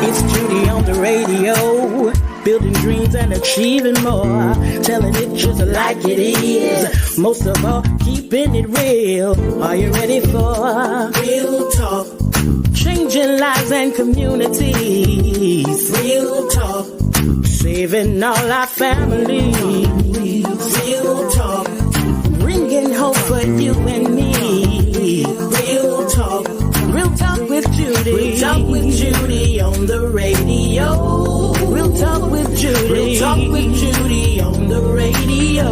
It's Judy on the radio, building dreams and achieving more, telling it just like it is. Most of all, keeping it real. Are you ready for real talk? Changing lives and communities. Real talk. Saving all our families. Real talk. Bringing hope for you and me. Real talk. Real talk with Judy. Real talk with Judy on the radio. Real talk with Judy. Real talk with Judy on the radio.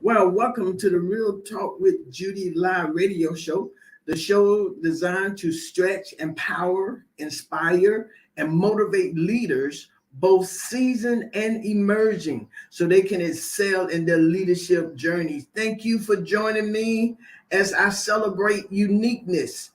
Well, welcome to the Real Talk with Judy live radio show, the show designed to stretch, empower, inspire, and motivate leaders, both seasoned and emerging, so they can excel in their leadership journeys. Thank you for joining me as I celebrate uniqueness,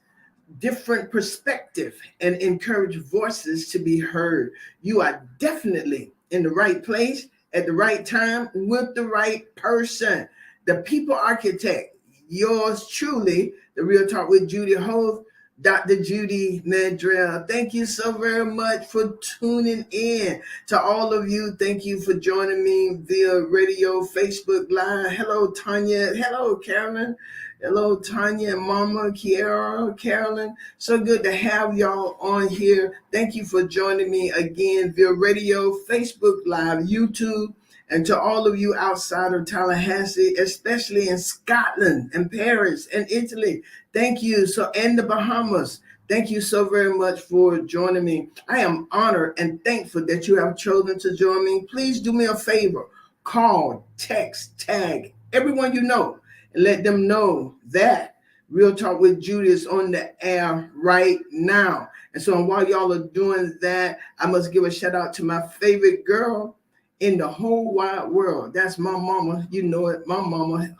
different perspective, and encourage voices to be heard. You are definitely in the right place at the right time with the right person. The people architect, yours truly, the Real Talk with Judy host, Dr. Judy Mandrell. Thank you so very much for tuning in. To all of you, thank you for joining me via radio, Facebook Live. Hello, Tanya. Hello, Carolyn. Hello, Tanya and Mama, Kiara, Carolyn. So good to have y'all on here. Thank you for joining me again via radio, Facebook Live, YouTube, and to all of you outside of Tallahassee, especially in Scotland and Paris and Italy. Thank you. So, and the Bahamas. Thank you so very much for joining me. I am honored and thankful that you have chosen to join me. Please do me a favor. Call, text, tag everyone you know, and let them know that Real Talk with Judy is on the air right now. And so while y'all are doing that, I must give a shout out to my favorite girl in the whole wide world. That's my mama. You know it. My mama,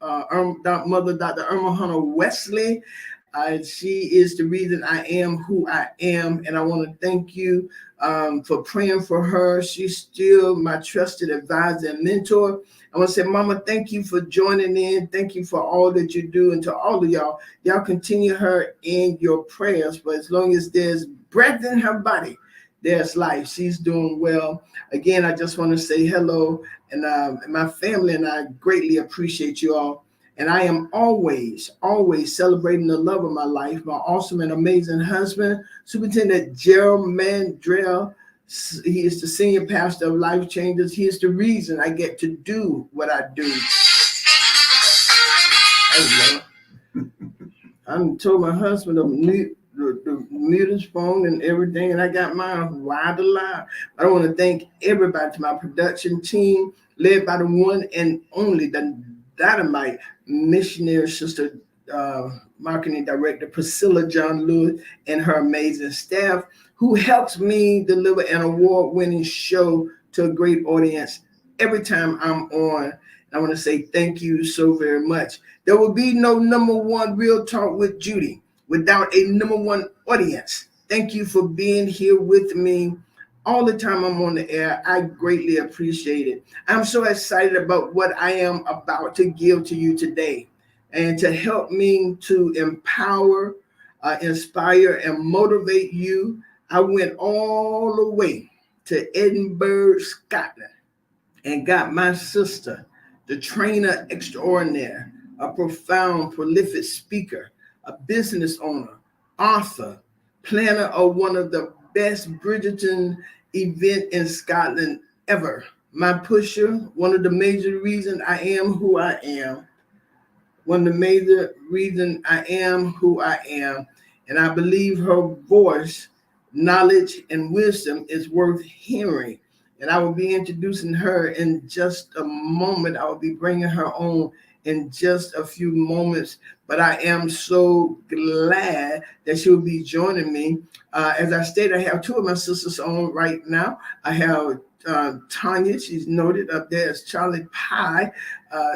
Mother Dr. Irma Hunter Wesley. She is the reason I am who I am. And I want to thank you for praying for her. She's still my trusted advisor and mentor. I want to say, Mama, thank you for joining in. Thank you for all that you do. And to all of y'all continue her in your prayers. But as long as there's breath in her body, there's life. She's doing well. Again, I just want to say hello. And my family and I greatly appreciate you all. And I am always celebrating the love of my life, my awesome and amazing husband, Superintendent Gerald Mandrell. He is the senior pastor of Life Changers. He is the reason I get to do what I do. I told my husband to mute his phone and everything, and I got mine wide alive. I want to thank everybody, to my production team, led by the one and only, the dynamite missionary sister, marketing director Priscilla John Lewis, and her amazing staff, who helps me deliver an award-winning show to a great audience every time I'm on. I want to say thank you so very much. There will be no number one Real Talk with Judy without a number one audience. Thank you for being here with me all the time I'm on the air. I greatly appreciate it. I'm so excited about what I am about to give to you today, and to help me to empower, inspire, and motivate you. I went all the way to Edinburgh, Scotland, and got my sister, the trainer extraordinaire, a profound, prolific speaker, a business owner, author, planner of one of the best Bridgerton event in Scotland ever. My pusher, one of the major reasons I am who I am. One of the major reasons I am who I am. And I believe her voice, knowledge, and wisdom is worth hearing. And I will be introducing her in just a moment. I will be bringing her on in just a few moments. But I am so glad that she will be joining me. As I stated, I have two of my sisters on right now. I have Tanya, she's noted up there as Charlie Pie.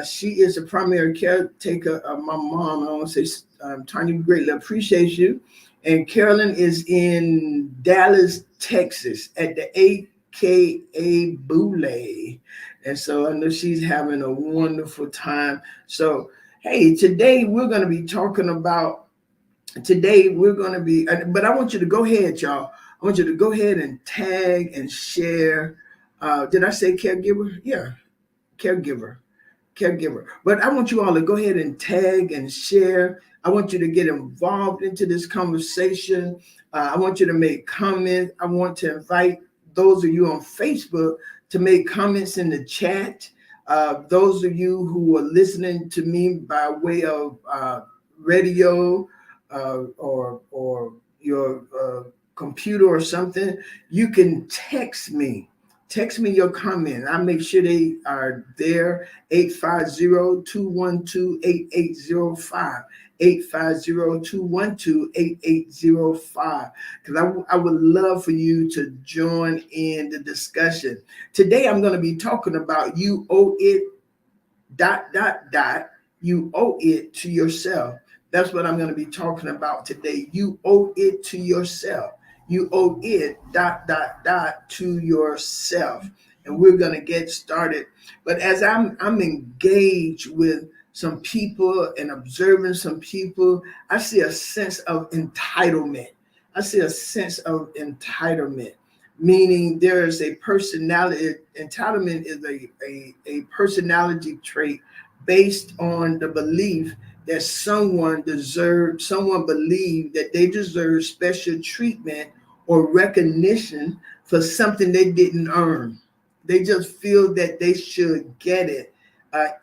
She is a primary caretaker of my mom. I want to say, Tanya, we greatly appreciate you. And Carolyn is in Dallas, Texas at the AKA Boule. And so I know she's having a wonderful time. So Hey, today we're going to be talking about, today we're going to be, but I want you to go ahead, y'all. I want you to go ahead and tag and share. Did I say caregiver? Yeah, caregiver. Caregiver. But I want you all to go ahead and tag and share. I want you to get involved into this conversation. I want you to make comments. I want to invite those of you on Facebook to make comments in the chat. Those of you who are listening to me by way of radio or your computer or something, you can text me. Text me your comment. I make sure they are there. 850-212-8805. 850-212-8805. Because I would love for you to join in the discussion. Today I'm going to be talking about you owe it you owe it to yourself. That's what I'm going to be talking about today. You owe it to yourself. You owe it to yourself. And we're going to get started. But as I'm engaged with some people and observing some people, I see a sense of entitlement. I see a sense of entitlement, meaning there is a personality. Entitlement is a personality trait based on the belief that someone believed that they deserve special treatment or recognition for something they didn't earn. They just feel that they should get it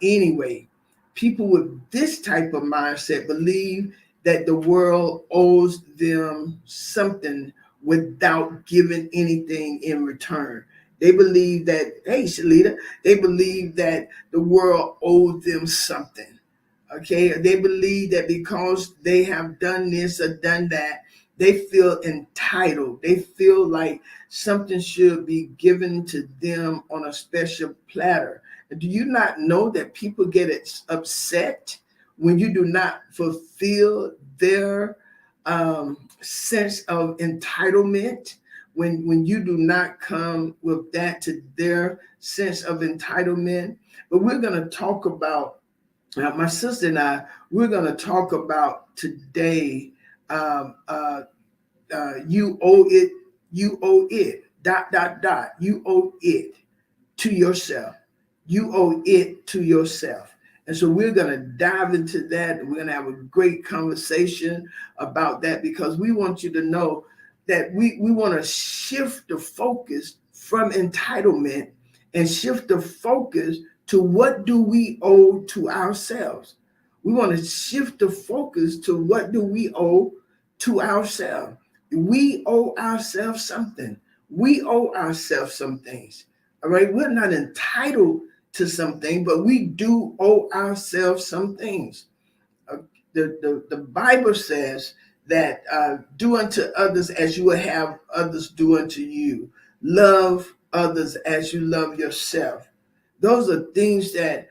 anyway. People with this type of mindset believe that the world owes them something without giving anything in return. They believe that, hey, Shalita, they believe that the world owes them something. Okay, they believe that because they have done this or done that, they feel entitled. They feel like something should be given to them on a special platter. Do you not know that people get upset when you do not fulfill their sense of entitlement? When you do not come with that to their sense of entitlement? But we're going to talk about, my sister and I, we're going to talk about today, you owe it, you owe it, you owe it to yourself. You owe it to yourself. And so we're going to dive into that. We're going to have a great conversation about that, because we want you to know that we want to shift the focus from entitlement and shift the focus to what do we owe to ourselves. We want to shift the focus to what do we owe to ourselves. We owe ourselves something. We owe ourselves some things. All right. We're not entitled to something, but we do owe ourselves some things. The Bible says that do unto others as you would have others do unto you. Love others as you love yourself. Those are things that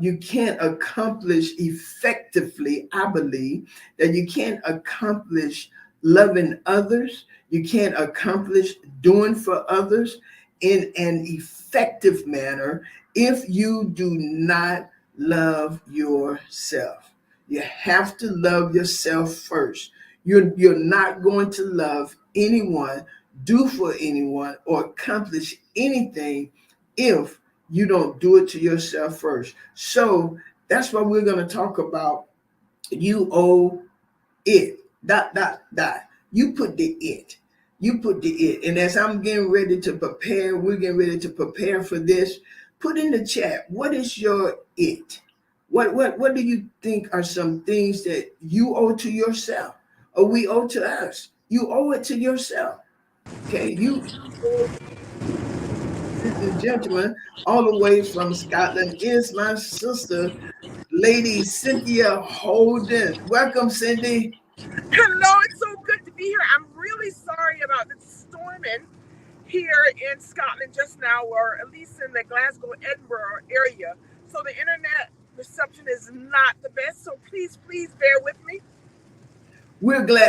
you can't accomplish effectively. I believe that you can't accomplish loving others. You can't accomplish doing for others in an effective manner if you do not love yourself. You have to love yourself first. You're not going to love anyone, do for anyone, or accomplish anything if you don't do it to yourself first. So that's what we're going to talk about. You owe it. You put the it. You put the it. And as I'm getting ready to prepare, we're getting ready to prepare for this. Put in the chat, what is your it? What do you think are some things that you owe to yourself or we owe to us? You owe it to yourself. Okay, you, ladies and gentlemen, all the way from Scotland is my sister, Lady Cynthia Holden. Welcome, Cindy. Hello, it's so good to be here. I'm really sorry about the storming here in Scotland just now, or at least in the Glasgow, Edinburgh area. So the internet reception is not the best. So please bear with me.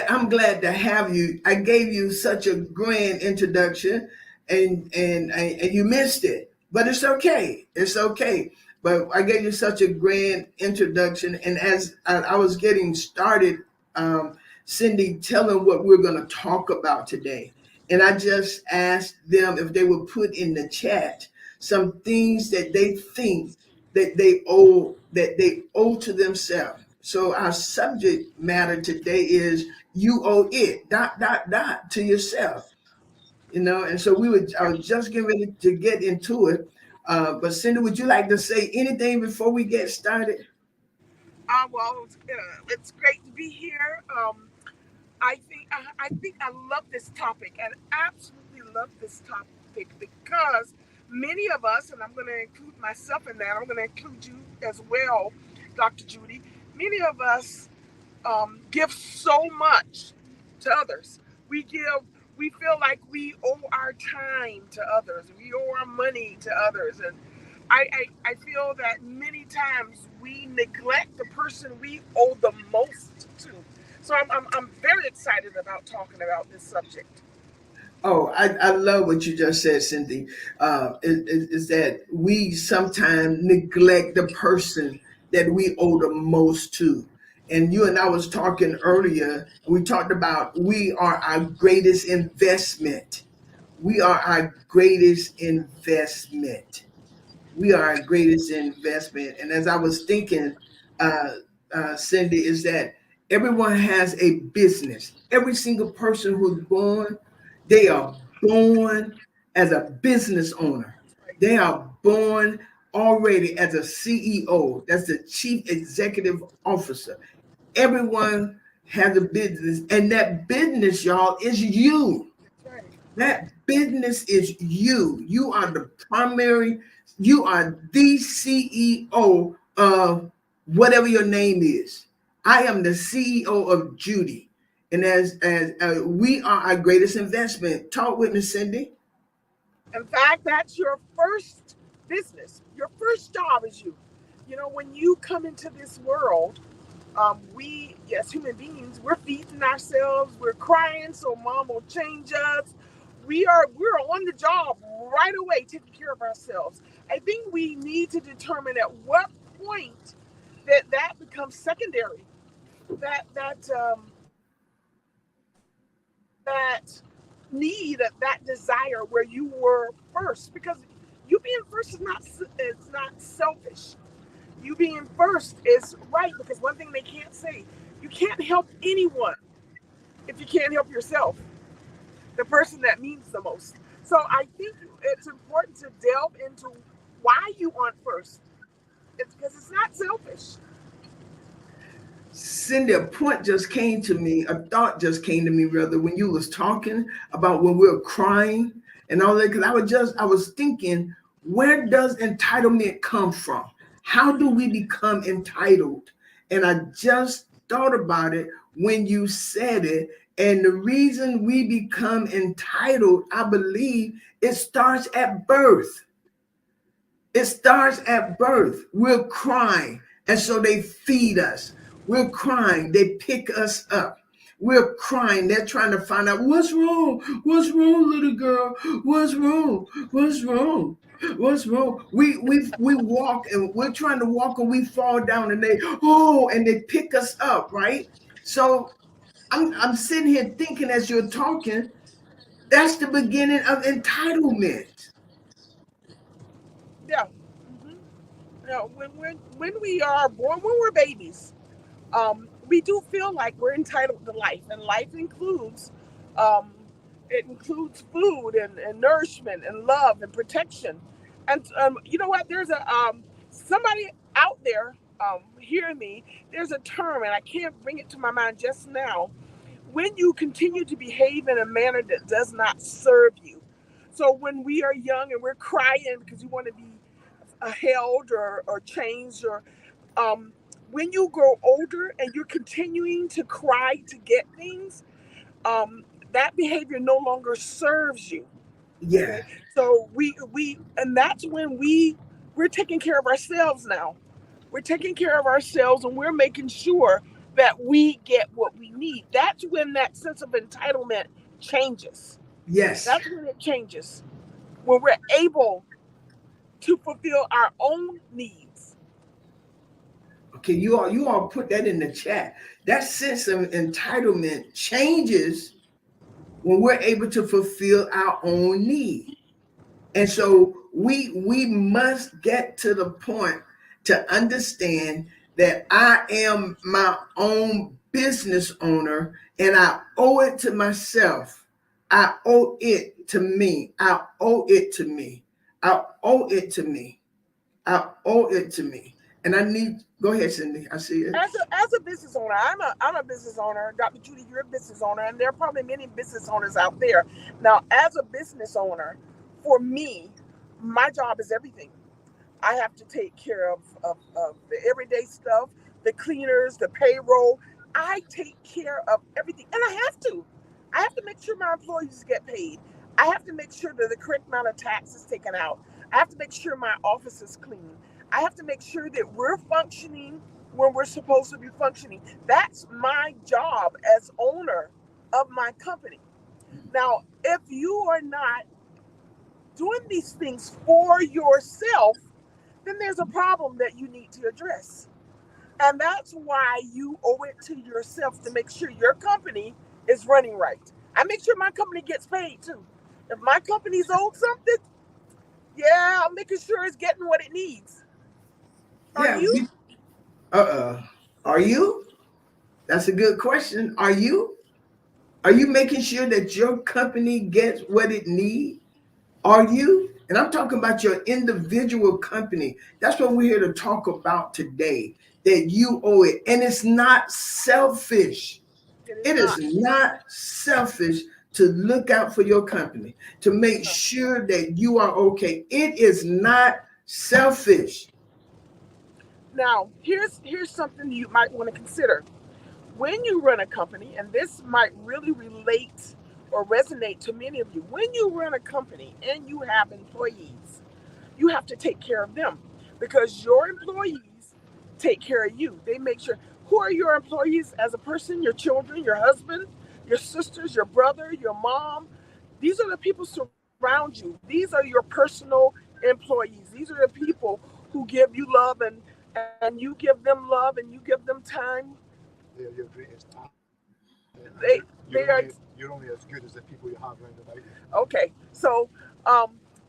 I'm glad to have you. I gave you such a grand introduction and you missed it, but it's okay. It's okay. But I gave you such a grand introduction, and as I was getting started, um, Cindy, tell them what we're going to talk about today. And I just asked them if they would put in the chat some things that they think that they owe to themselves. So our subject matter today is you owe it to yourself. And so I was just getting ready to get into it. But Cindy, would you like to say anything before we get started? Well, it's great to be here. I think I love this topic, and absolutely love this topic because many of us, and I'm going to include myself in that. I'm going to include you as well, Dr. Judy. Many of us give so much to others. We give. We feel like we owe our time to others. We owe our money to others, and I feel that many times we neglect the person we owe the most to. So I'm very excited about talking about this subject. Oh, I love what you just said, Cindy. Is that we sometimes neglect the person that we owe the most to. And you and I was talking earlier, we talked about we are our greatest investment. We are our greatest investment. We are our greatest investment. And as I was thinking, uh, Cindy, is that everyone has a business. Every single person who's born, they are born as a business owner. Right. They are born already as a CEO. That's the chief executive officer. Everyone has a business, and that business, y'all, is you. That's right. That business is you. You are the primary, you are the CEO of whatever your name is. I am the CEO of Judy. And as we are our greatest investment. Talk with me, Cindy. In fact, that's your first business. Your first job is you. You know, when you come into this world, we, as human beings, we're feeding ourselves. We're crying, so mom will change us. We're on the job right away, taking care of ourselves. I think we need to determine at what point that becomes secondary. That need, that desire where you were first, because you being first is not selfish. You being first is right, because one thing they can't say, you can't help anyone if you can't help yourself, the person that means the most. So I think it's important to delve into why you aren't first. It's because it's not selfish. Cindy, a point just came to me, a thought just came to me rather when you was talking about when we were crying and all that. Because I was thinking, where does entitlement come from? How do we become entitled? And I just thought about it when you said it. And the reason we become entitled, I believe, it starts at birth. It starts at birth. We're crying, and so they feed us. We're crying, they pick us up. We're crying, they're trying to find out what's wrong. What's wrong, little girl? What's wrong? What's wrong? What's wrong? We walk and we're trying to walk and we fall down and they pick us up, right? So I'm sitting here thinking as you're talking, that's the beginning of entitlement. Yeah. hmm Yeah. When we are born, when we're babies, we do feel like we're entitled to life, and life includes um, it includes food and nourishment and love and protection. And you know what? There's a somebody out there hearing me. There's a term, and I can't bring it to my mind just now. When you continue to behave in a manner that does not serve you. So when we are young and we're crying because we want to be held or changed, or um, when you grow older and you're continuing to cry to get things, that behavior no longer serves you. Yeah. Okay, so and that's when we're taking care of ourselves now. We're taking care of ourselves, and we're making sure that we get what we need. That's when that sense of entitlement changes. Yes. That's when it changes. When we're able to fulfill our own needs. Okay, you all put that in the chat. That sense of entitlement changes when we're able to fulfill our own need. And so we must get to the point to understand that I am my own business owner and I owe it to myself. I owe it to me. I owe it to me. I owe it to me. I owe it to me. And I need, go ahead, Cindy. I see it. As a business owner, I'm a business owner. Dr. Judy, you're a business owner, and there are probably many business owners out there. Now, as a business owner, for me, my job is everything. I have to take care of the everyday stuff, the cleaners, the payroll. I take care of everything. And I have to. I have to make sure my employees get paid. I have to make sure that the correct amount of tax is taken out. I have to make sure my office is clean. I have to make sure that we're functioning when we're supposed to be functioning. That's my job as owner of my company. Now, if you are not doing these things for yourself, then there's a problem that you need to address. And that's why you owe it to yourself to make sure your company is running right. I make sure my company gets paid too. If my company's owed something, yeah, I'm making sure it's getting what it needs. Are Yeah. you? Are you? That's a good question. Are you? Are you making sure that your company gets what it needs? Are you? And I'm talking about your individual company. That's what we're here to talk about today. That you owe it. And it's not selfish. It is It is not. not selfish to look out for your company, to make sure that you are okay. It is not selfish. Now, here's something you might want to consider. When you run a company, and this might really relate or resonate to many of you, when you run a company and you have employees, you have to take care of them because your employees take care of you. They make sure. Who are your employees as a person? Your children, your husband, your sisters, your brother, your mom. These are the people surround you. These are your personal employees. These are the people who give you love, and you give them love and you give them time. They're your greatest asset. And They they are you're only as good as the people you have around about you. okay. So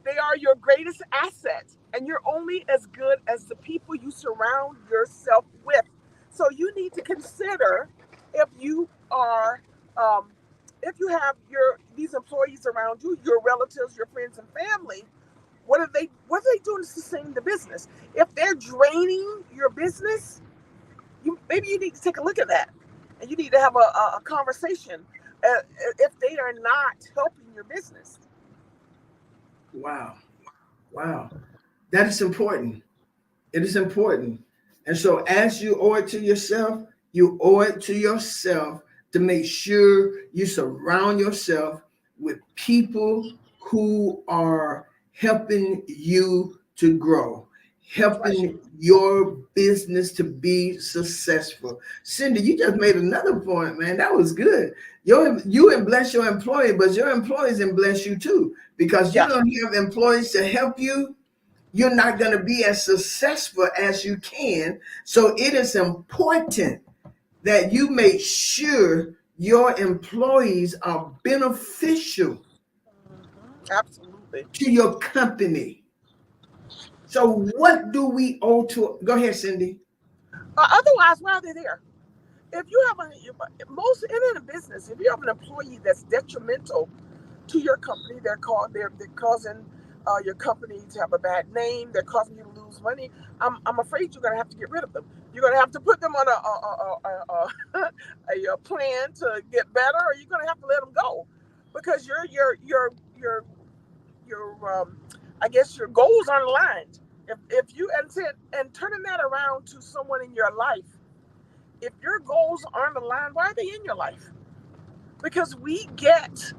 they are your greatest asset, and you're only as good as the people you surround yourself with. So you need to consider if you are, if you have your these employees around you, your relatives, your friends and family. What are they doing to sustain the business? If they're draining your business, maybe you need to take a look at that, and you need to have a conversation if they are not helping your business. Wow. Wow. That is important. It is important. And so, as you owe it to yourself, you owe it to yourself to make sure you surround yourself with people who are helping you to grow, Right. helping your business to be successful. Cindy, you just made another point, man. That was good. You and bless your employee, but your employees and bless you too, because you Yeah. don't have employees to help you, you're not going to be as successful as you can. So it is important that you make sure your employees are beneficial Absolutely. to your company. So what do we owe to? Go ahead, Cindy. Otherwise, why are they there? If you have most in a business, if you have an employee that's detrimental to your company, they're causing your company to have a bad name. They're causing you to lose money. I'm afraid you're going to have to get rid of them. You're going to have to put them on a plan to get better, or you're going to have to let them go because your I guess your goals aren't aligned. If you and turning that around to someone in your life, if your goals aren't aligned, why are they in your life? Because we get,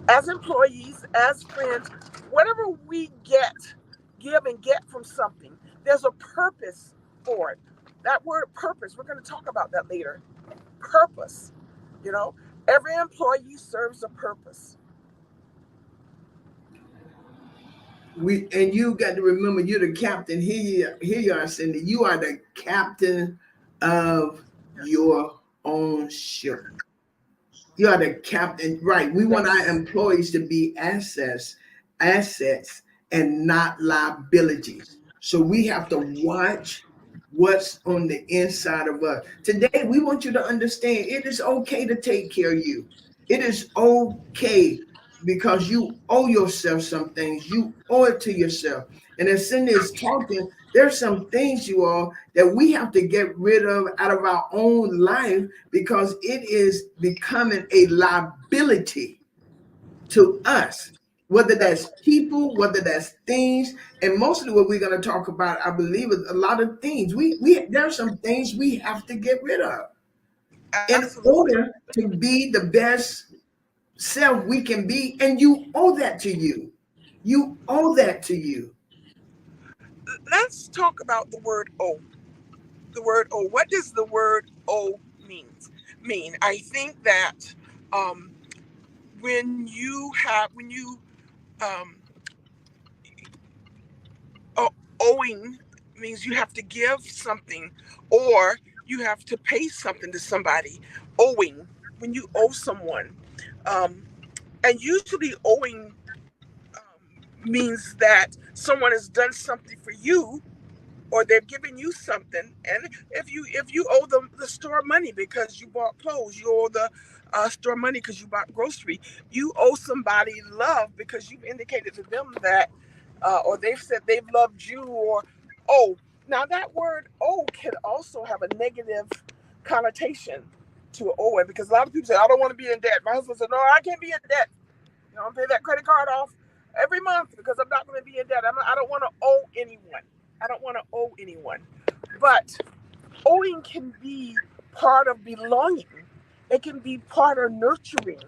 as employees, as friends, whatever we get, give and get from something, there's a purpose for it. That word purpose, we're going to talk about that later. Purpose, you know, every employee serves a purpose. And you got to remember, you're the captain. Here you are, Cindy. You are the captain of Yes. your own ship. You are the captain, right? We want our Yes. employees to be assets, and not liabilities. So we have to watch what's on the inside of us. Today, we want you to understand it is okay to take care of you. It is okay because you owe yourself some things. You owe it to yourself. And as Cindy is talking, there's some things, you all, that we have to get rid of out of our own life because it is becoming a liability to us, whether That's that's people, whether that's things. And mostly what we're going to talk about, I believe, is a lot of things. We there are some things we have to get rid of in absolutely. order to be the best self we can be. And you owe that to you. You owe that to you. Let's talk about the word "owe." The word "owe." What does the word "owe" mean? I think that um, when you um, owing means you have to give something, or you have to pay something to somebody. Owing, when you owe someone, um, and usually owing means that someone has done something for you, or they're giving you something. And if you owe them the store money because you bought clothes, you owe the store money because you bought grocery. You owe somebody love because you've indicated to them that, or they've said they've loved you. Or oh, now that word "owe" can also have a negative connotation to owe it, because a lot of people say, "I don't want to be in debt." My husband said, "No, I can't be in debt. I'm pay that credit card off every month because I'm not going to be in debt. I don't want to owe anyone. I don't want to owe anyone." But owing can be part of belonging. It can be part of nurturing.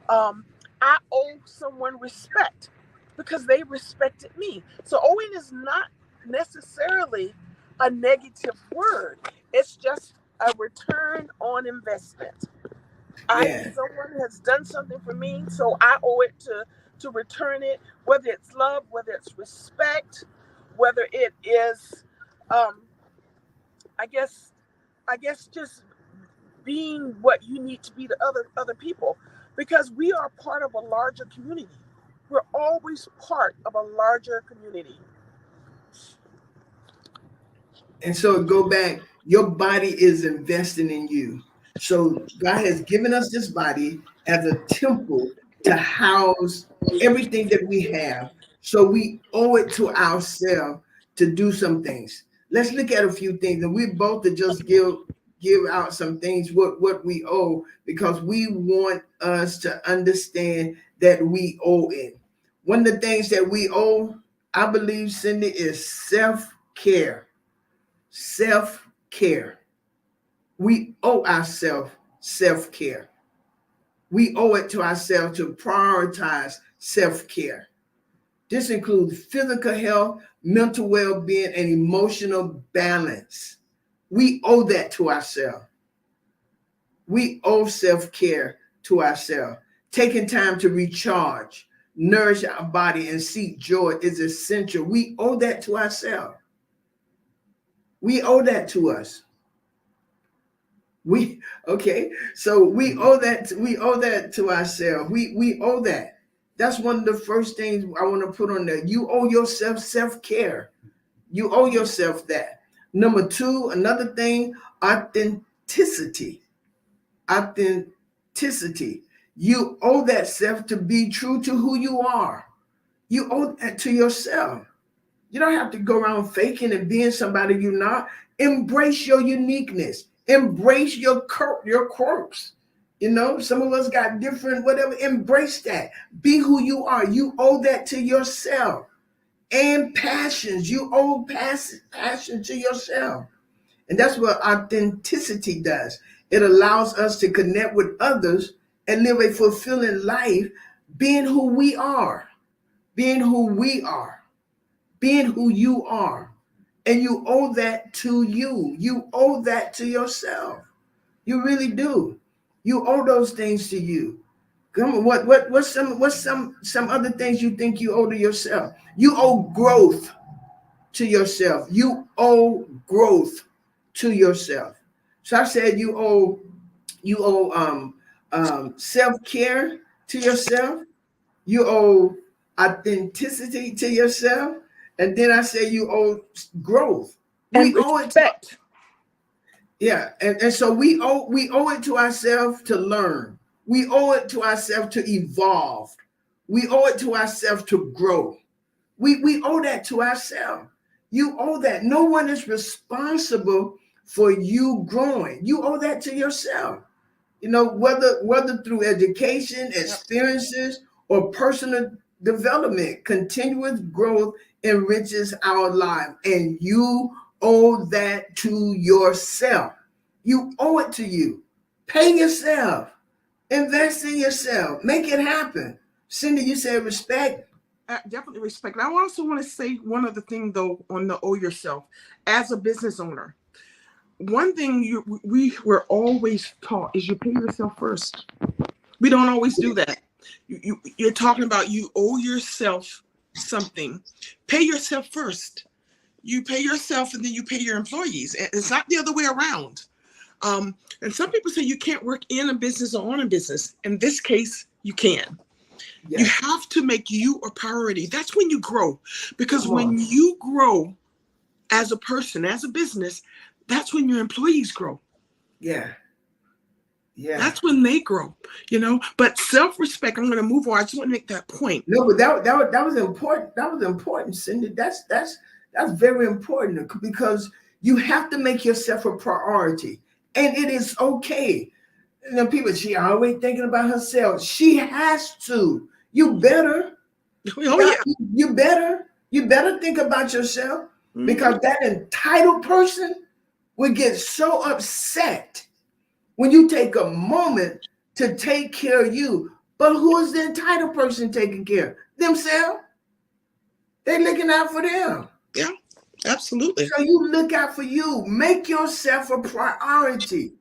I owe someone respect because they respected me. So owing is not necessarily a negative word. It's just a return on investment. Yeah. Someone has done something for me, so I owe it to return it. Whether it's love, whether it's respect, whether it is, um, I guess, just being what you need to be to other people, because we are part of a larger community. We're always part of a larger community. And so go back, your body is investing in you. So God has given us this body as a temple to house everything that we have. So we owe it to ourselves to do some things. Let's look at a few things, and we both to just give out some things what we owe, because we want us to understand that we owe it. One of the things that we owe, I believe, Cindy, is self-care. Self-care. We owe ourselves self-care. We owe it to ourselves to prioritize self-care. This includes physical health, mental well-being, and emotional balance. We owe that to ourselves. We owe self-care to ourselves. Taking time to recharge, nourish our body, and seek joy is essential. We owe that to ourselves. We owe that to us. We okay, so we owe that to ourselves. We owe that. That's one of the first things I want to put on there. You owe yourself self-care. You owe yourself that. Number two, another thing, authenticity. Authenticity. You owe that self to be true to who you are. You owe that to yourself. You don't have to go around faking and being somebody you're not. Embrace your uniqueness. Embrace your quirks. Some of us got different whatever. Embrace that. Be who you are. You owe that to yourself. And passions. You owe passion to yourself. And that's what authenticity does. It allows us to connect with others and live a fulfilling life, being who we are. Being who we are. Being who you are. And you owe that to you. You owe that to yourself. You really do. You owe those things to you. Come on, what's some other things you think you owe to yourself? You owe growth to yourself. You owe growth to yourself. So I said you owe self-care to yourself. You owe authenticity to yourself. And then I say you owe growth. And We owe it to, respect. yeah, and so we owe it to ourselves to learn. We owe it to ourselves to evolve. We owe it to ourselves to grow. We owe that to ourselves. You owe that. No one is responsible for you growing. You owe that to yourself. Whether through education, experiences, or personal development, continuous growth enriches our life, and you owe that to yourself. You owe it to you. Pay yourself. Invest in yourself. Make it happen. Cindy, you said respect. Definitely respect. And I also want to say one other thing though on the owe yourself as a business owner. One thing we were always taught is you pay yourself first. We don't always do that. You're talking about you owe yourself something. Pay yourself first. You pay yourself and then you pay your employees. It's not the other way around. And some people say you can't work in a business or on a business. In this case, you can. Yes. You have to make you a priority. That's when you grow. Because Come when on. you grow as a person, as a business, that's when your employees grow. Yeah. Yeah. That's when they grow, But self-respect, I'm going to move on. I just want to make that point. No, but that was important. That was important, Cindy. That's very important because you have to make yourself a priority. And it is okay. People, she always thinking about herself. She has to. You better. Oh, yeah. You better think about yourself, because that entitled person will get so upset when you take a moment to take care of you. But who is the entitled person taking care of? Themselves. They're looking out for them. Yeah, absolutely. So you look out for you. Make yourself a priority.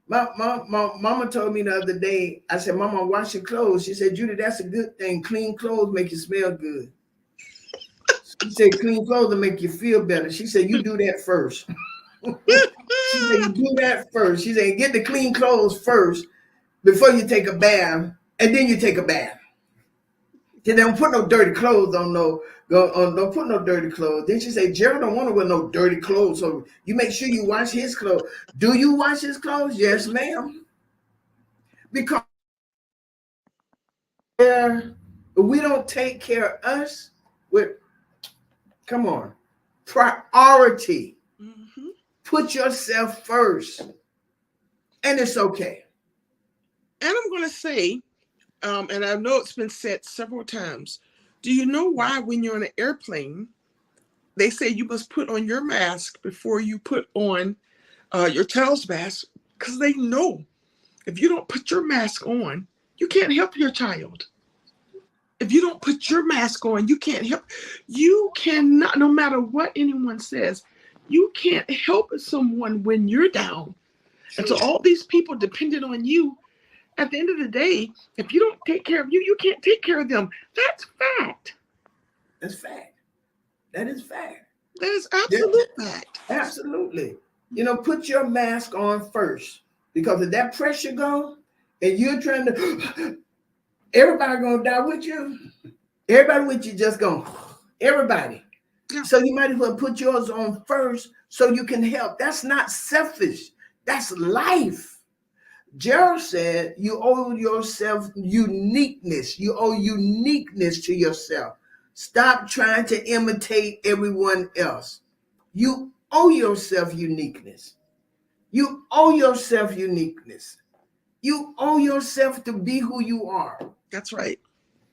My mama told me the other day, I said, Mama, wash your clothes. She said, Judy, that's a good thing. Clean clothes make you smell good. She said, clean clothes will make you feel better. She said, you do that first. She said, you do that first. She said, get the clean clothes first before you take a bath, and then you take a bath. She don't put no dirty clothes on don't put no dirty clothes. Then she said, Gerald don't want to wear no dirty clothes, so you make sure you wash his clothes. Do you wash his clothes? Yes, ma'am. Because we don't take care of us with, come on, priority. Mm-hmm. Put yourself first, and it's okay. And I'm going to say, and I know it's been said several times, do you know why when you're on an airplane, they say you must put on your mask before you put on your child's mask? Because they know if you don't put your mask on, you can't help your child. If you don't put your mask on, you can't help. You cannot, no matter what anyone says, you can't help someone when you're down. And so all these people dependent on you. At the end of the day, if you don't take care of you, you can't take care of them. That's fact. That's fact. That is fact. That is absolute fact. Absolutely. Put your mask on first, because if that pressure goes and you're trying to, everybody gonna die with you. Everybody with you just gonna, everybody. Yeah. So you might as well put yours on first so you can help. That's not selfish. That's life. Gerald said you owe yourself uniqueness. You owe uniqueness to yourself. Stop trying to imitate everyone else. You owe yourself uniqueness. You owe yourself uniqueness. You owe yourself to be who you are. That's right.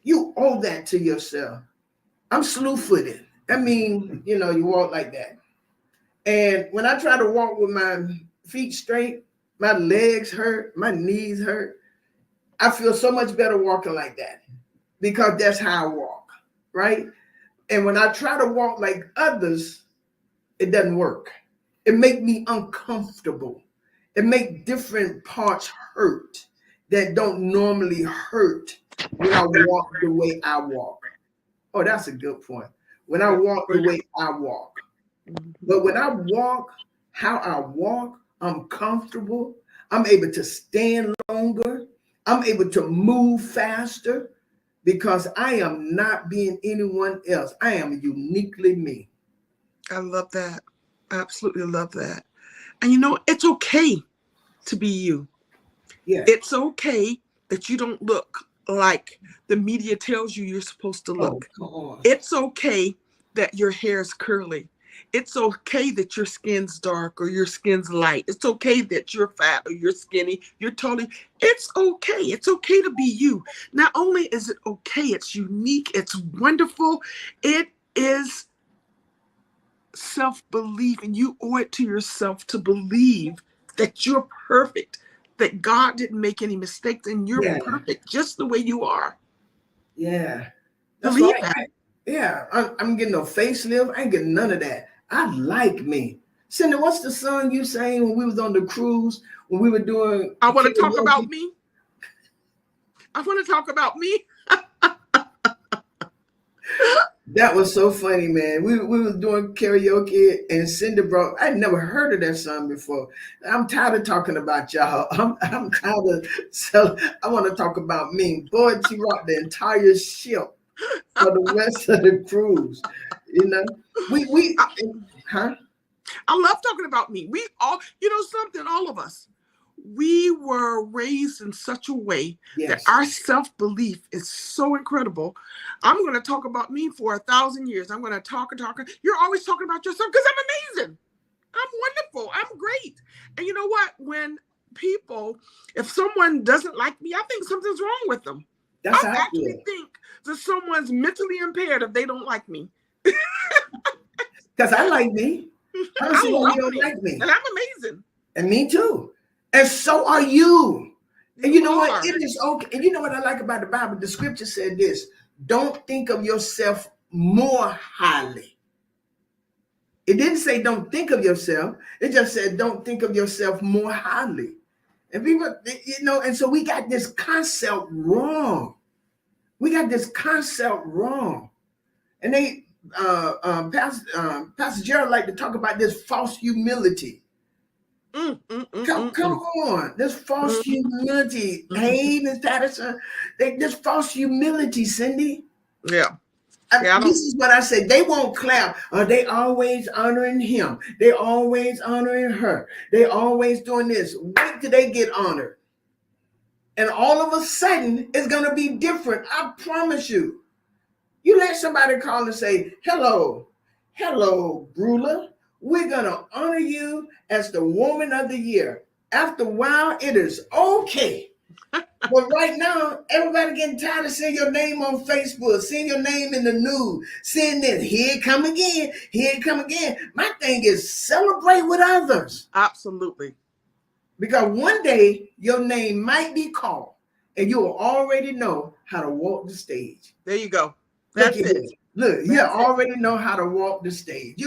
You owe that to yourself. I'm slew-footed. I mean, you walk like that. And when I try to walk with my feet straight, my legs hurt, my knees hurt. I feel so much better walking like that, because that's how I walk, right? And when I try to walk like others, it doesn't work. It makes me uncomfortable. It makes different parts hurt. that don't normally hurt when I walk the way I walk. Oh, that's a good point. When I walk the way I walk. But when I walk how I walk, I'm comfortable. I'm able to stand longer. I'm able to move faster because I am not being anyone else. I am uniquely me. I love that. I absolutely love that. And you know, it's okay to be you. Yeah. It's okay that you don't look like the media tells you you're supposed to Oh, look. come on. It's okay that your hair's curly. It's okay that your skin's dark or your skin's light. It's okay that you're fat or you're skinny. You're totally, it's okay. It's okay to be you. Not only is it okay, it's unique, it's wonderful. It is self-belief, and you owe it to yourself to believe that you're perfect, that God didn't make any mistakes, and you're Yeah. perfect just the way you are. Yeah. That's Believe right. that. Yeah. I'm getting no facelift. I ain't getting none of that. I like me. Cindy, what's the song you sang when we was on the cruise, when we were doing I want to talk karaoke? about me. I want to talk about me. That was so funny, man. We was doing karaoke and Cindy brought, I'd never heard of that song before. I'm tired of talking about y'all. I'm tired of, so I want to talk about me. Boy, she rocked the entire ship for the rest of the cruise. You know, huh? I love talking about me. We all, you know something, all of us, we were raised in such a way that Yes. our self-belief is so incredible. I'm going to talk about me for 1,000 years. I'm going to talk. You're always talking about yourself because I'm amazing. I'm wonderful. I'm great. And you know what? When people, if someone doesn't like me, I think something's wrong with them. That's I how I actually feel. think that someone's mentally impaired if they don't like me. Because I like me. I don't I see why love you don't me. like me. And I'm amazing. And me too. And so are you. And you know what? are. It is okay. And you know what I like about the Bible? The scripture said this: don't think of yourself more highly. It didn't say don't think of yourself. It just said don't think of yourself more highly. And people, you know, and so we got this concept wrong. We got this concept wrong. And they, Pastor Gerald like to talk about this false humility. Come on, this false humility. Hey, Miss Patterson, this false humility, Cindy. Yeah. This is what I said. They won't clap. They always honoring him. They always honoring her. They always doing this. Wait till they get honored. And all of a sudden, it's going to be different. I promise you. You let somebody call and say, hello, Brula. We're going to honor you as the woman of the year. After a while, it is okay. But right now, everybody getting tired of seeing your name on Facebook, seeing your name in the news, seeing this. Here it come again. Here it come again. My thing is celebrate with others. Absolutely. Because one day your name might be called and you will already know how to walk the stage. There you go. That's it. Look, you already know how to walk the stage.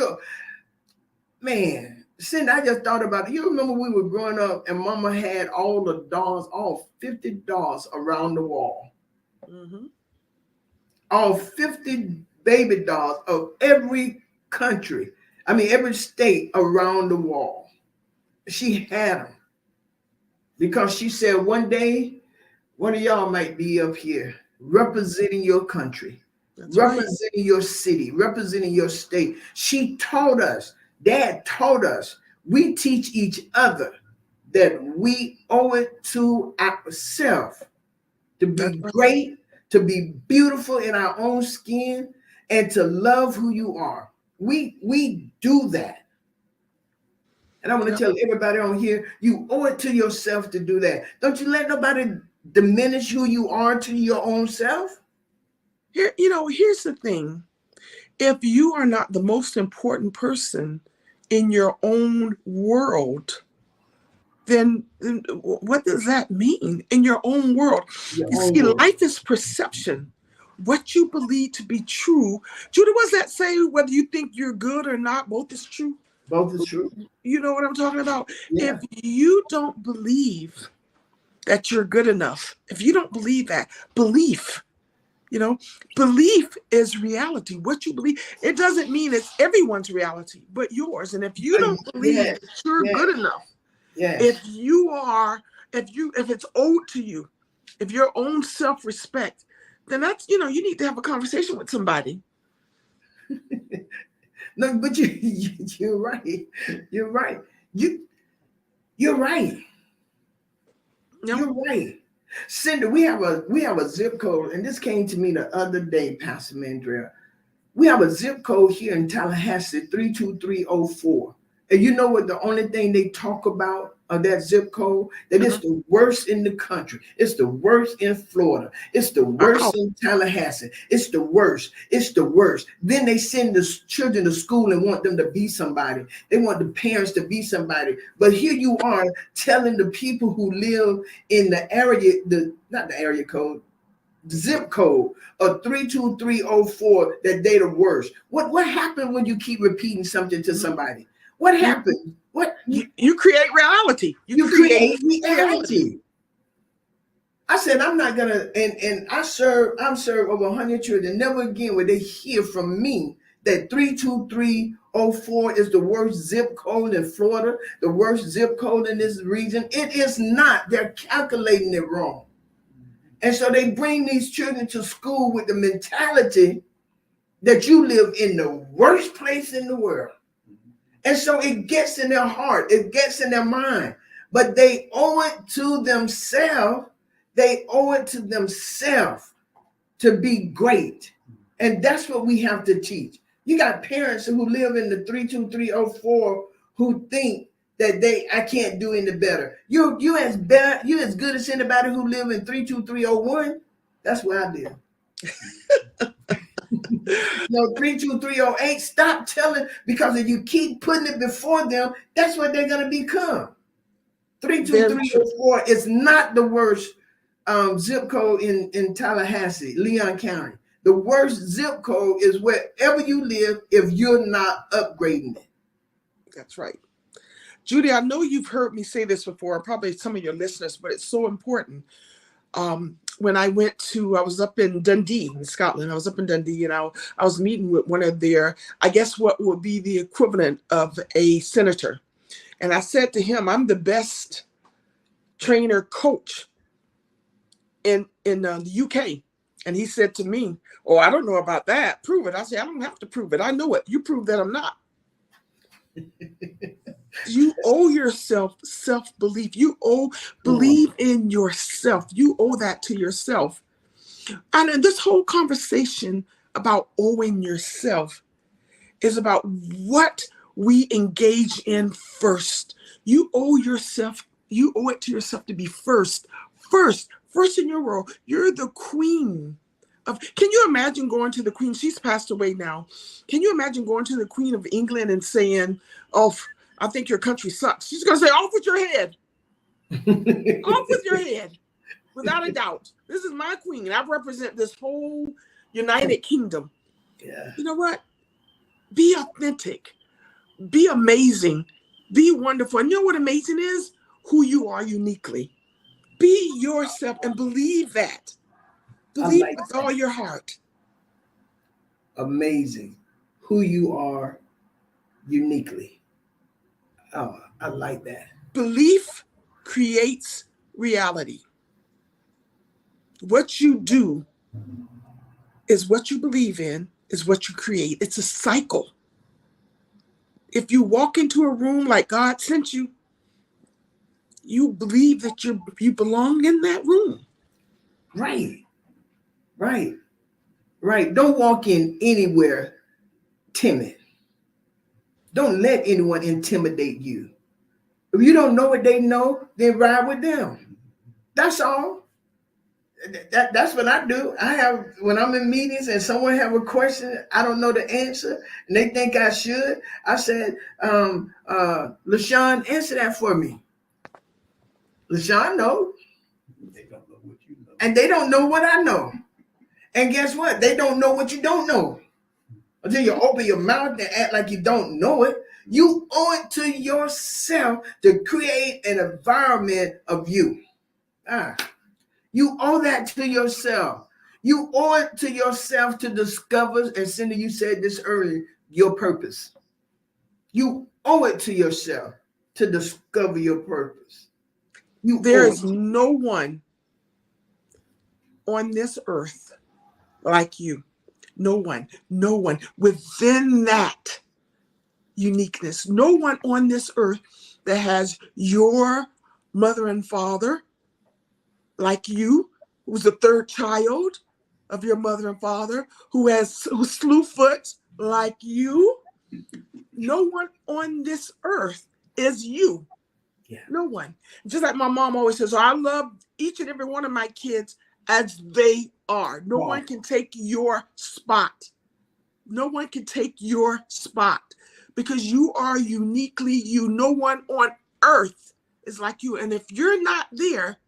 Man. Cindy, I just thought about it. You remember we were growing up and Mama had all the dolls, all 50 dolls around the wall. Mm-hmm. All 50 baby dolls of every country. Every state around the wall. She had them. Because she said one day, one of y'all might be up here representing your country, representing your city, representing your state. She told us, Dad told us, we teach each other that we owe it to ourselves to be great, to be beautiful in our own skin, and to love who you are. We do that. And I want to tell everybody on here, you owe it to yourself to do that. Don't you let nobody diminish who you are to your own self. Here, here's the thing. If you are not the most important person in your own world, then what does that mean in your own world? Life is perception. What you believe to be true. Judah, what's that say? Whether you think you're good or not, both is true. Both is true. You know what I'm talking about? Yeah. If you don't believe that you're good enough, if you don't believe that, belief, belief is reality. What you believe, it doesn't mean it's everyone's reality, but yours. And if you don't believe Yes, that you're yes, good enough, yes. if it's owed to you, if your own self-respect, then that's, you need to have a conversation with somebody. No, but you're right. You're right. You're right. No. You're right. Cindy, we have a zip code, and this came to me the other day, Pastor Mandrell. We have a zip code here in Tallahassee, 32304. And you know what the only thing they talk about of that zip code? That it's the worst in the country. It's the worst in Florida. It's the Wow. worst in Tallahassee. It's the worst. It's the worst. Then they send the children to school and want them to be somebody. They want the parents to be somebody. But here you are telling the people who live in the area, not the area code, zip code of 32304, that they the worst. What happened when you keep repeating something to somebody? What happened? What You create reality. you create reality. I said I'm not gonna, and I'm served over 100 children. Never again will they hear from me that 32304 is the worst zip code in Florida, the worst zip code in this region. It is not. They're calculating it wrong. And so they bring these children to school with the mentality that you live in the worst place in the world. And so it gets in their heart, it gets in their mind, but they owe it to themselves. They owe it to themselves to be great. And that's what we have to teach. You got parents who live in the 32304 who think that I can't do any better. You as good as anybody who live in 32301. That's where I live. No, 32308. Stop telling, because if you keep putting it before them, that's what they're going to become. 32304 is not the worst zip code in Tallahassee, Leon County. The worst zip code is wherever you live if you're not upgrading it. That's right. Judy, I know you've heard me say this before, probably some of your listeners, but it's so important. When I was up in Dundee, in Scotland. I was up in Dundee, and I was meeting with one of their, I guess what would be the equivalent of a senator. And I said to him, I'm the best trainer coach in the UK. And he said to me, oh, I don't know about that. Prove it. I said, I don't have to prove it. I know it. You prove that I'm not. You owe yourself self-belief. You believe in yourself. You owe that to yourself. And in this whole conversation about owing yourself is about what we engage in first. You owe it to yourself to be first in your role. You're the queen can you imagine going to the queen? She's passed away now. Can you imagine going to the Queen of England and saying, oh, I think your country sucks? She's going to say, off with your head. Off with your head. Without a doubt. This is my queen. I represent this whole United Kingdom. Yeah. You know what? Be authentic. Be amazing. Be wonderful. And you know what amazing is? Who you are uniquely. Be yourself and believe that. Believe with all your heart. Amazing. Who you are uniquely. Oh, I like that. Belief creates reality. What you do is what you believe in, is what you create. It's a cycle. If you walk into a room like God sent you, you believe that you belong in that room. Right. Don't walk in anywhere timid. Don't let anyone intimidate you. If you don't know what they know, then ride with them. That's all. That's what I do. When I'm in meetings and someone have a question, I don't know the answer, and they think I should. I said, LaShawn, answer that for me. LaShawn knows. They don't know what you know. And they don't know what I know. And guess what? They don't know what you don't know. Until you open your mouth and act like you don't know it. You owe it to yourself to create an environment of you. Ah, you owe that to yourself. You owe it to yourself to discover, and Cindy, you said this earlier, your purpose. You owe it to yourself to discover your purpose. There is no one on this earth like you. No one within that uniqueness. No one on this earth that has your mother and father like you, who's the third child of your mother and father, who slew foot like you. No one on this earth is you. Yeah. No one. Just like my mom always says, I love each and every one of my kids as they are. No one can take your spot. No one can take your spot because you are uniquely you. No one on earth is like you. And if you're not there,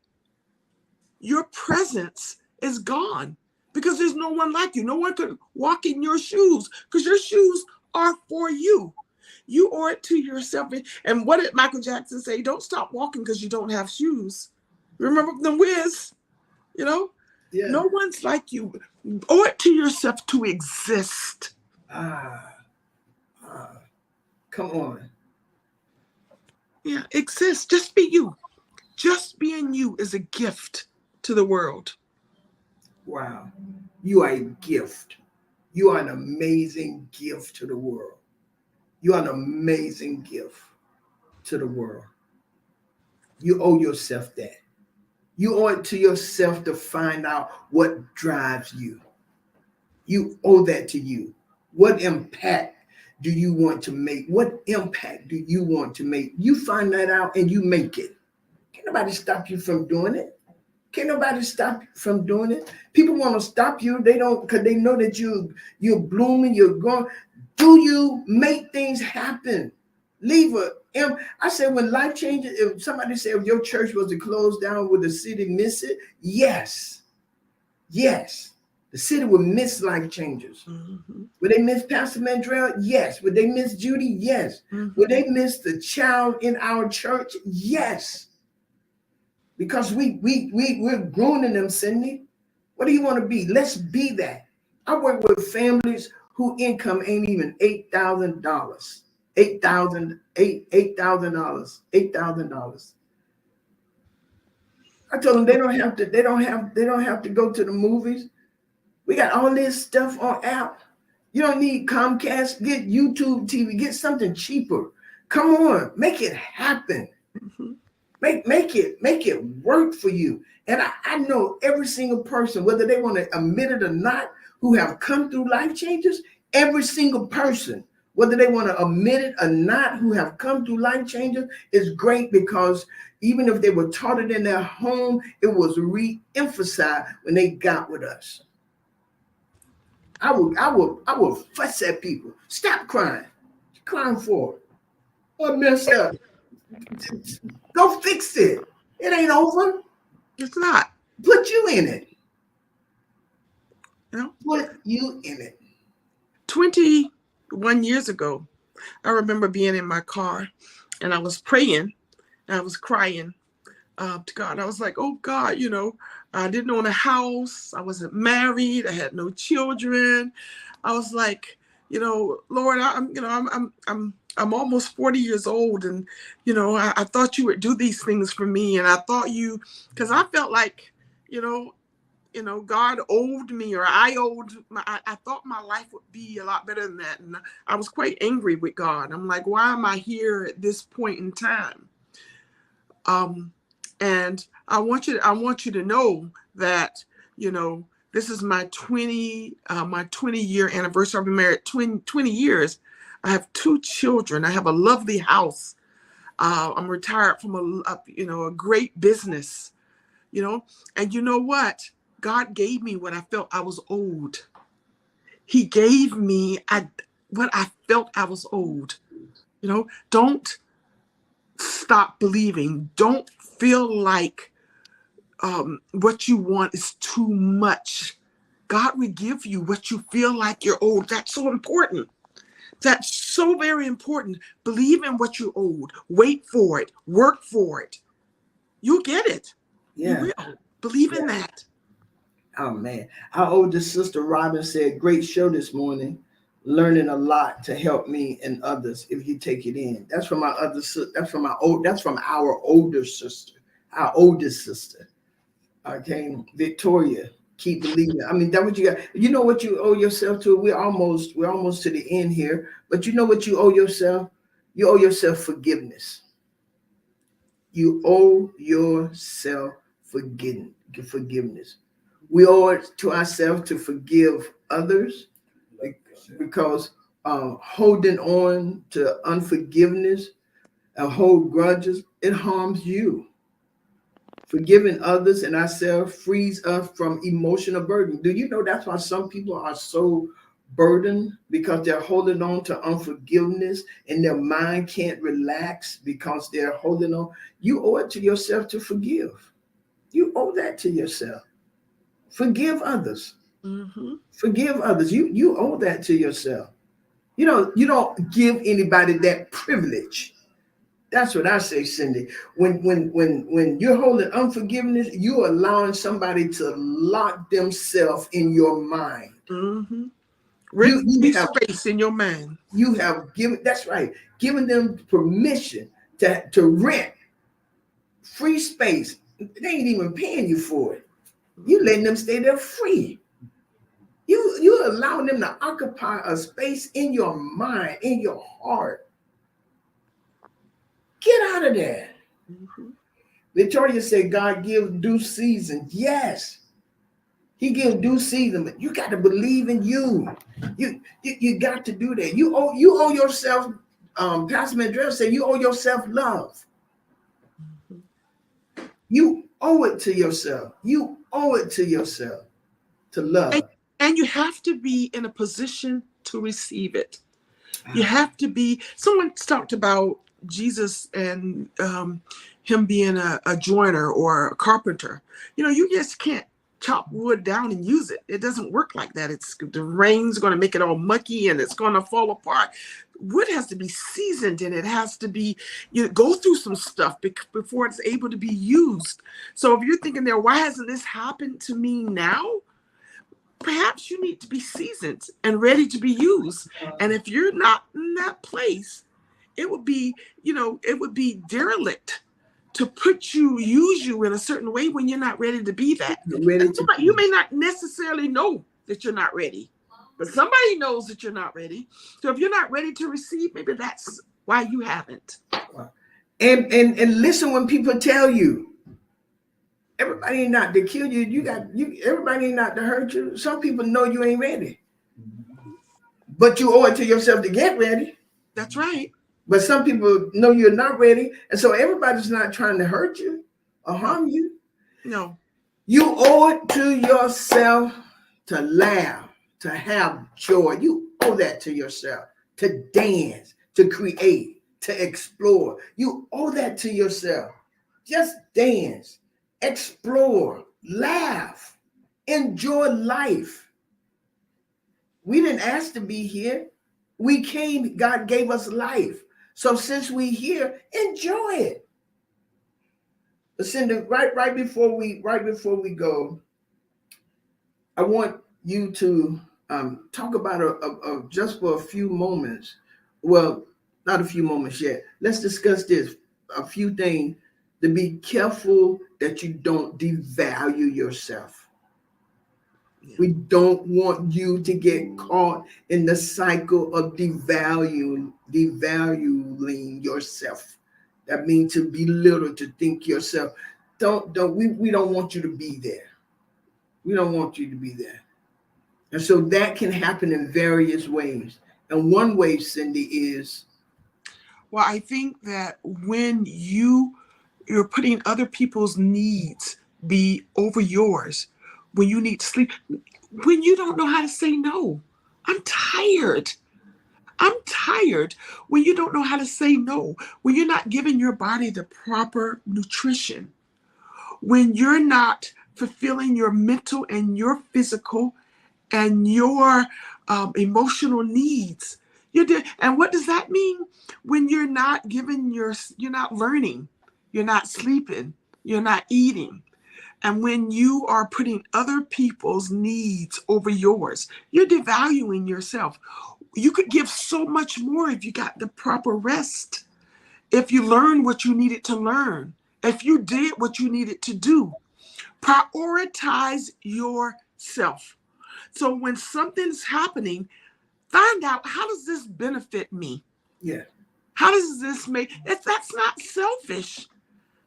your presence is gone because there's no one like you. No one could walk in your shoes because your shoes are for you. You owe it to yourself. And what did Michael Jackson say? Don't stop walking because you don't have shoes. Remember the Wiz, you know? Yeah. No one's like you. Owe it to yourself to exist. Come on. Yeah, exist. Just be you. Just being you is a gift to the world. Wow. You are a gift. You are an amazing gift to the world. You are an amazing gift to the world. You owe yourself that. You owe it to yourself to find out what drives you. You owe that to you. What impact do you want to make? What impact do you want to make? You find that out and you make it. Can't nobody stop you from doing it. Can't nobody stop you from doing it. People want to stop you. They don't, because they know that you're blooming, you're growing. Do you make things happen? I said, when life changes, if somebody said if your church was to close down, would the city miss it? Yes. Yes. The city would miss life changers. Mm-hmm. Would they miss Pastor Mandrell? Yes. Would they miss Judy? Yes. Mm-hmm. Would they miss the child in our church? Yes. Because we're grooming them, Cindy. What do you want to be? Let's be that. I work with families whose income ain't even $8,000. $8,000. I told them they don't have to go to the movies. We got all this stuff on app. You don't need Comcast. Get YouTube TV. Get something cheaper. Come on, make it happen. Mm-hmm. Make it work for you. And I know every single person, whether they want to admit it or not, who have come through life changes. Every single person, whether they want to admit it or not, who have come through life changes, is great because even if they were taught it in their home, it was re-emphasized when they got with us. I will fuss at people. Stop crying. You're crying for it. What messed up? Go fix it. It ain't over. It's not. Put you in it. You know? Put you in it. 21 years ago, I remember being in my car and I was praying and I was crying to God. I was like, oh God, you know, I didn't own a house. I wasn't married. I had no children. I was like, you know, Lord, I'm almost 40 years old. And, you know, I thought you would do these things for me. And I thought because I felt like, you know, God owed me, or I thought my life would be a lot better than that. And I was quite angry with God. I'm like, why am I here at this point in time? And I want you to know that, you know, this is my 20-year anniversary. I've been married 20 years. I have 2 children. I have a lovely house. I'm retired from a great business, you know, and you know what? God gave me what I felt I was owed. He gave me what I felt I was owed. You know, don't stop believing. Don't feel like what you want is too much. God will give you what you feel like you're owed. That's so important. That's so very important. Believe in what you're owed. Wait for it. Work for it. You'll get it. You Yeah. will. Believe Yeah. in that. Oh man. Our oldest sister Robin said, great show this morning. Learning a lot to help me and others if you take it in. That's from my other that's from our older sister, our oldest sister. Okay. Victoria. Keep believing. I mean, that what you got. You know what you owe yourself to? We're almost to the end here. But you know what you owe yourself? You owe yourself forgiveness. You owe yourself forgiveness. We owe it to ourselves to forgive others because holding on to unforgiveness and hold grudges, it harms you. Forgiving others and ourselves frees us from emotional burden. Do you know that's why some people are so burdened because they're holding on to unforgiveness and their mind can't relax because they're holding on? You owe it to yourself to forgive. You owe that to yourself. Forgive others. Mm-hmm. Forgive others. You owe that to yourself. You don't give anybody that privilege. That's what I say, Cindy. When you're holding unforgiveness, you're allowing somebody to lock themselves in your mind. Mm-hmm. You Rent-free you have space in your mind. you have given that's right, given them permission to rent free space. They ain't even paying you for it. You letting them stay there free. You allowing them to occupy a space in your mind, in your heart. Get out of there. Mm-hmm. Victoria said, God gives due season. Yes, He gives due season, but you got to believe in you. You got to do that. You owe yourself. Pastor Mandrell said you owe yourself love. You owe it to yourself. You owe it to yourself to And, love. and you have to be in a position to receive it. You have to be. Someone talked about Jesus and him being a joiner or a carpenter. You just can't chop wood down and use it. It doesn't work like that. The rain's going to make it all mucky and it's going to fall apart. Wood has to be seasoned and it has to be, go through some stuff before it's able to be used. So if you're thinking there, why hasn't this happened to me now? Perhaps you need to be seasoned and ready to be used. And if you're not in that place, it would be, derelict to use you in a certain way when you're not ready to be that. Ready to You may not necessarily know that you're not ready, but somebody knows that you're not ready. So if you're not ready to receive, maybe that's why you haven't. and listen when people tell you. Everybody ain't not to kill you. Everybody ain't not to hurt you. Some people know you ain't ready, but you owe it to yourself to get ready. That's right. But some people know you're not ready, and so everybody's not trying to hurt you or No. harm you. No. You owe it to yourself to laugh, to have joy. You owe that to yourself, to dance, to create, to explore. You owe that to yourself. Just dance, explore, laugh, enjoy life. We didn't ask to be here. We came, God gave us life. So since we here, enjoy it. But Cindy, right before we go, I want you to talk about just for a few moments. Well, not a few moments yet. Let's discuss this. A few things to be careful that you don't devalue yourself. Yeah. We don't want you to get caught in the cycle of devaluing yourself. That means to belittle, to think yourself. We don't want you to be there. We don't want you to be there. And so that can happen in various ways. And one way, Cindy, is Well, I think that when you're putting other people's needs be over yours, when you need sleep, when you don't know how to say no. I'm tired. I'm tired when you don't know how to say no, when you're not giving your body the proper nutrition, when you're not fulfilling your mental and your physical and your emotional needs. And what does that mean? When you're not you're not learning, you're not sleeping, you're not eating. And when you are putting other people's needs over yours, you're devaluing yourself. You could give so much more if you got the proper rest, if you learned what you needed to learn, if you did what you needed to do. Prioritize yourself. So when something's happening, find out, how does this benefit me? Yeah. How does this make, if that's not selfish,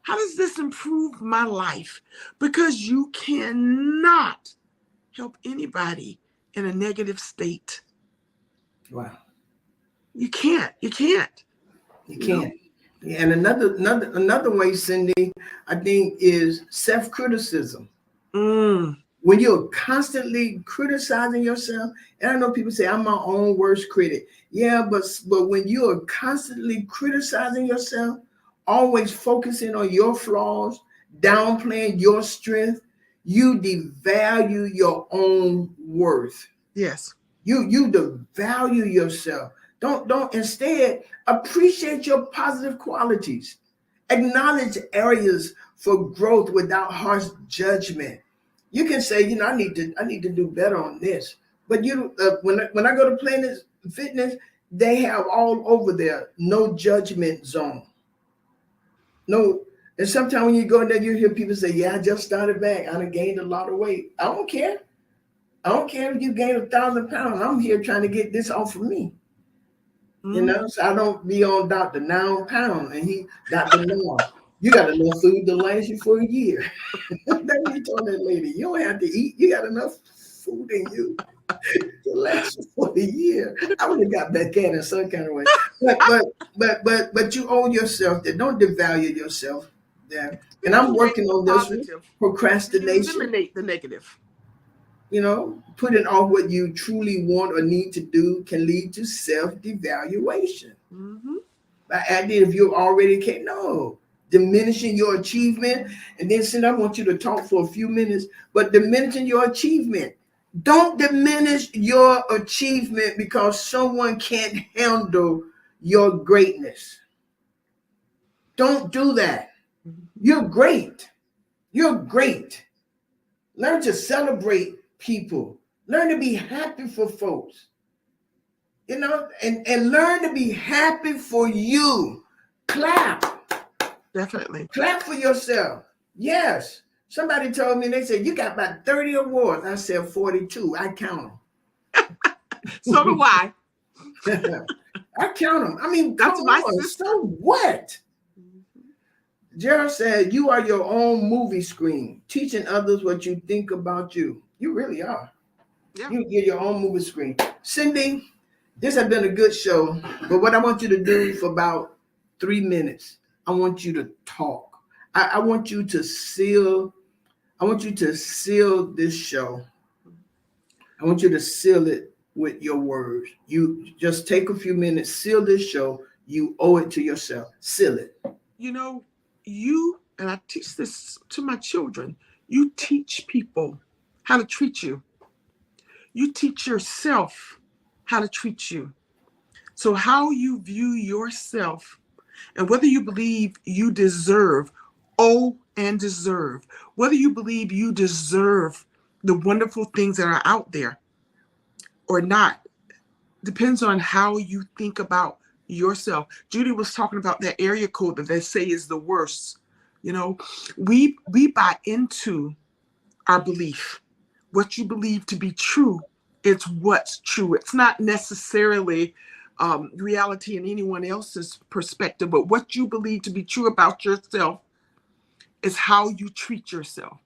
how does this improve my life? Because you cannot help anybody in a negative state. Wow. You can't. You can't. You can't. Yeah, and another way, Cindy, I think, is self-criticism. When you're constantly criticizing yourself, and I know people say I'm my own worst critic. Yeah, but when you are constantly criticizing yourself, always focusing on your flaws, downplaying your strength, you devalue your own worth. Yes. You devalue yourself. Don't instead appreciate your positive qualities. Acknowledge areas for growth without harsh judgment. You can say, I need to do better on this. But when I go to Planet Fitness, they have all over there no judgment zone. No, and sometimes when you go in there, you hear people say, "Yeah, I just started back. I done gained a lot of weight." I don't care. I don't care if you gain 1,000 pounds. I'm here trying to get this off of me. So I don't be on Dr. Now Pound and Dr. Now. You got enough food to last you for a year. That's what he told that lady. You don't have to eat. You got enough food in you to last you for a year. I would have got back at in some kind of way. But you owe yourself that. Don't devalue yourself there. And I'm working on this one. Procrastination. Eliminate the negative. Putting off what you truly want or need to do can lead to self-devaluation. If you already can't, diminishing your achievement. And then, Cindy, I want you to talk for a few minutes, but diminishing your achievement. Don't diminish your achievement because someone can't handle your greatness. Don't do that. You're great. You're great. Learn to celebrate people. Learn to be happy for folks. And learn to be happy for you. Clap. Definitely. Clap for yourself. Yes. Somebody told me, they said, you got about 30 awards. I said 42. I count them. So do I. I count them. I mean, that's my sister. So what? Gerald said, you are your own movie screen, teaching others what you think about you. You really are. Yeah. You're your own movie screen. Cindy, this has been a good show, but what I want you to do for about 3 minutes, I want you to talk. I want you to seal this show. I want you to seal it with your words. You just take a few minutes, seal this show. You owe it to yourself. Seal it. And I teach this to my children, you teach people how to treat you. You teach yourself how to treat you. So how you view yourself and whether you believe you deserve, whether you believe you deserve the wonderful things that are out there or not, depends on how you think about yourself. Judy was talking about that area code that they say is the worst. We buy into our belief. What you believe to be true, it's what's true. It's not necessarily reality in anyone else's perspective, but what you believe to be true about yourself is how you treat yourself.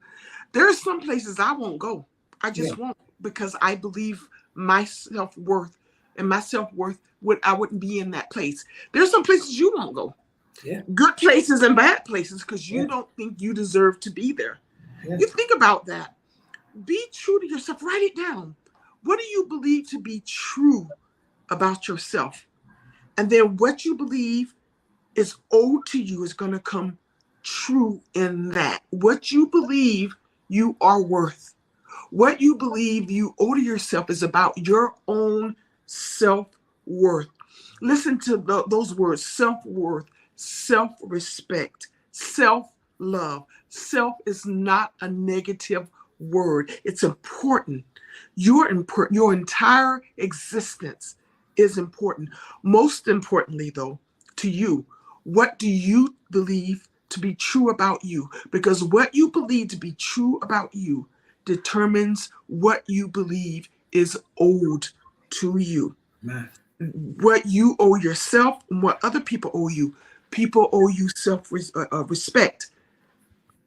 There are some places I won't go. I just won't, because I believe my self-worth, and my self-worth I wouldn't be in that place. There's some places you won't go. Yeah. Good places and bad places, because you don't think you deserve to be there. Yeah. You think about that. Be true to yourself. Write it down. What do you believe to be true about yourself? And then what you believe is owed to you is going to come true in that. What you believe you are worth, what you believe you owe to yourself is about your own self-worth. Listen to those words: self-worth, self-respect, self-love. love. Self is not a negative word. It's important. You're important. Your entire existence is important. Most importantly, though, to you, what do you believe to be true about you? Because what you believe to be true about you determines what you believe is owed to you. Man. What you owe yourself and what other people owe you. People owe you self-respect.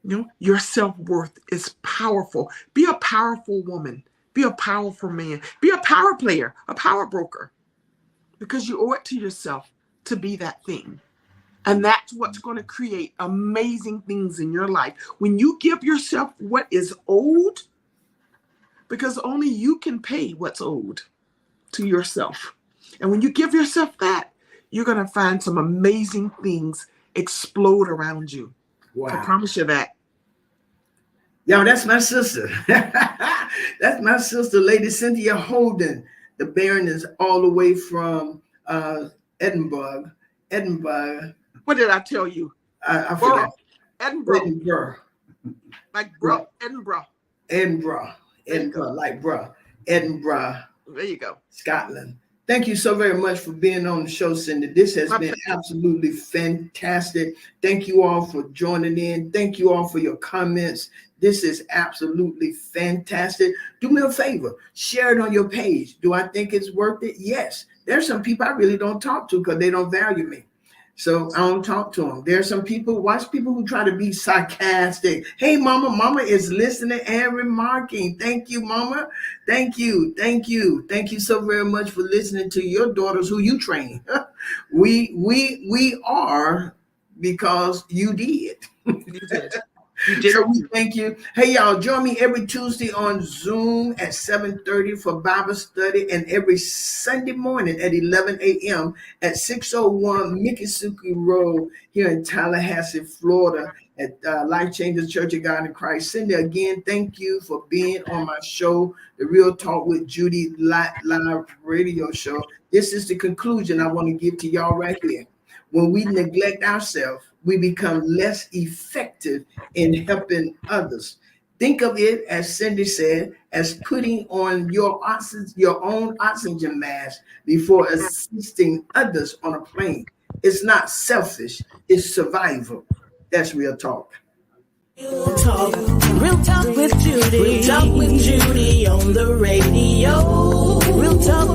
You know, your self-worth is powerful. Be a powerful woman. Be a powerful man. Be a power player, a power broker, because you owe it to yourself to be that thing. And that's what's going to create amazing things in your life. When you give yourself what is owed, because only you can pay what's owed to yourself. And when you give yourself that, you're going to find some amazing things explode around you. Wow. I promise you that. Yo, that's my sister. That's my sister, Lady Cynthia Holden. The Baron is all the way from Edinburgh. What did I tell you? I forgot. Edinburgh. Like bro. Edinburgh. Like bruh. Edinburgh. There you go. Scotland. Thank you so very much for being on the show, Cindy. This has been absolutely fantastic. Thank you all for joining in. Thank you all for your comments. This is absolutely fantastic. Do me a favor. Share it on your page. Do I think it's worth it? Yes. There's some people I really don't talk to because they don't value me. So I don't talk to them. There's some people, watch people who try to be sarcastic. Hey, mama, mama is listening and remarking. Thank you, mama. Thank you. Thank you. Thank you so very much for listening to your daughters who you train. We are because you did. You did. You did. So we thank you. Hey, y'all, join me every Tuesday on Zoom at 7:30 for Bible study, and every Sunday morning at 11 a.m. at 601 Mickeysuki Road here in Tallahassee, Florida at Life Changers Church of God in Christ. Cindy, again, thank you for being on my show, the Real Talk with Judy live radio show. This is the conclusion I want to give to y'all right here. When we neglect ourselves, we become less effective in helping others. Think of it, as Cindy said, as putting on your own oxygen mask before assisting others on a plane. It's not selfish, it's survival. That's real talk. Real talk with Judy. Real talk with Judy on the radio. Real talk.